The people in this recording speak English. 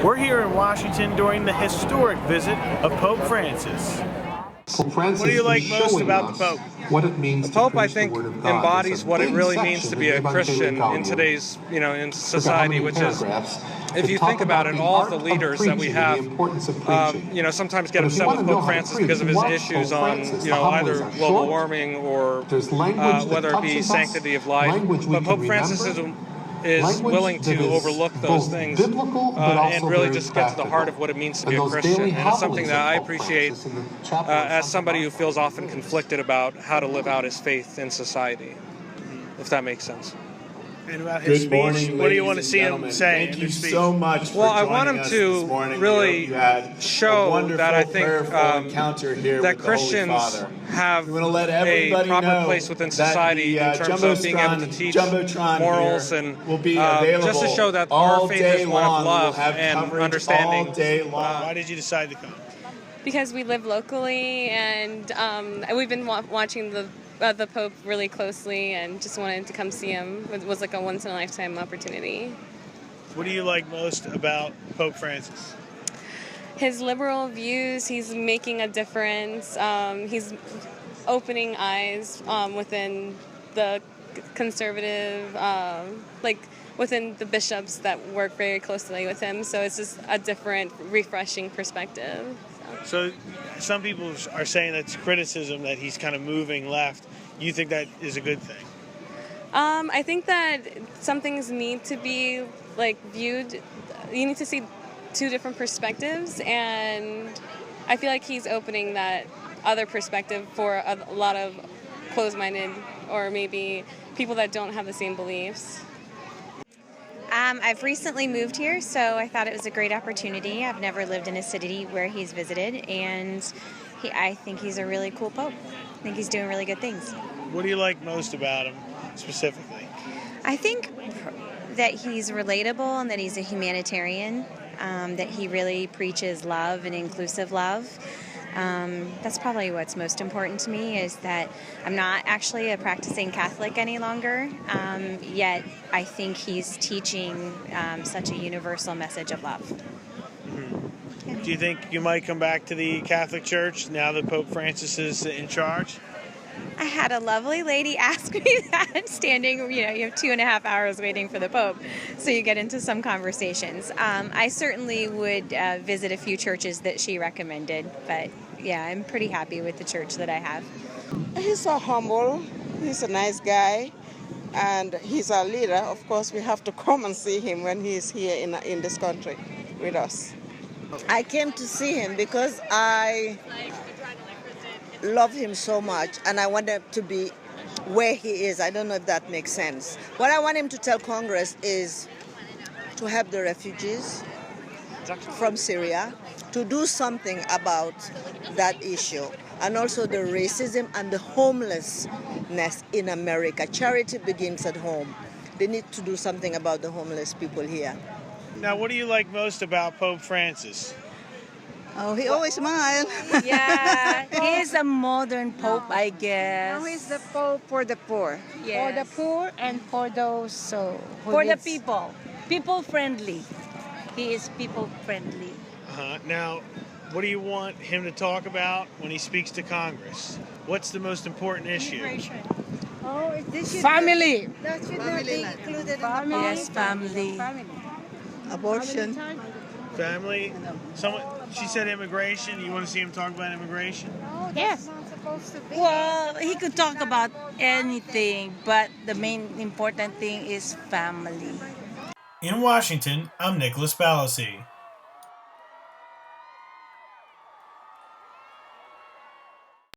We're here in Washington during the historic visit of Pope Francis. Pope Francis What do you like is most showing about us the Pope? What it means The Pope, to I preach think, the Word of God. embodies There's a what it big really means to be a section in Christian in Evangelium. today's, in Forgot how society, many which is, paragraphs if that you talk think about it, the all of the art leaders that we preaching and have, the importance of preaching. sometimes get But if you upset want with to know Pope how to Francis preach, because of his watch issues Pope on, Francis. The homilies either are global short. warming or There's language that whether it be touches us, sanctity of life. language we But can Pope Francis remember, is language willing that to is overlook those both things biblical, but and also really very just get to the heart practical. of what it means to And be a those Christian. daily And it's something homilies that of I Pope appreciate Francis in the chapel of as Santa somebody who Marta feels is often really conflicted about how to live out his faith in society, if that makes sense. And about his Good speech, morning, what do you ladies want to and see gentlemen. him say Thank in you his speech? so much for Well, I joining want him us to this morning. really We hope you had a show wonderful, that I think prayerful encounter here that with the Holy Christians Father. have We want to let a everybody proper know place within that society the, in terms of being able to teach Jumbotron morals here and will be available just to show that all our faith day is one long. of love We'll have and coverage understanding. all day long. Why did you decide to come? Because we live locally, and we've been watching the Pope really closely, and just wanted to come see him. It was like a once-in-a-lifetime opportunity. What do you like most about Pope Francis? His liberal views, he's making a difference. He's opening eyes within the conservative, within the bishops that work very closely with him. So it's just a different, refreshing perspective. So some people are saying that's criticism that he's kind of moving left. You think that is a good thing? I think that some things need to be viewed. You need to see two different perspectives, and I feel like he's opening that other perspective for a lot of closed-minded or maybe people that don't have the same beliefs. I've recently moved here, so I thought it was a great opportunity. I've never lived in a city where he's visited, and I think he's a really cool pope. I think he's doing really good things. What do you like most about him specifically? I think that he's relatable and that he's a humanitarian, that he really preaches love and inclusive love. That's probably what's most important to me, is that I'm not actually a practicing Catholic any longer, yet I think he's teaching such a universal message of love. Mm-hmm. Yeah. Do you think you might come back to the Catholic Church now that Pope Francis is in charge? I had a lovely lady ask me that, standing, you have 2.5 hours waiting for the Pope, so you get into some conversations. I certainly would visit a few churches that she recommended, but yeah, I'm pretty happy with the church that I have. He's so humble, he's a nice guy, and he's our leader. Of course, we have to come and see him when he's here in this country with us. I came to see him because I love him so much, and I want him to be where he is. I don't know if that makes sense. What I want him to tell Congress is to help the refugees from Syria, to do something about that issue, and also the racism and the homelessness in America. Charity begins at home. They need to do something about the homeless people here. Now, what do you like most about Pope Francis? Oh, he always smiles. Yeah, he's a modern pope, I guess. No, he's the pope for the poor. Yes. For the poor and for those who for the lives. people. People friendly. He is people friendly. Now, what do you want him to talk about when he speaks to Congress? What's the most important issue? Oh, this should family. That should not be included in the Yes, family. abortion. Family? She said immigration. You want to see him talk about immigration? No, that's not supposed to be. Well, he could talk about anything, but the main important thing is family. In Washington, I'm Nicholas Balassi.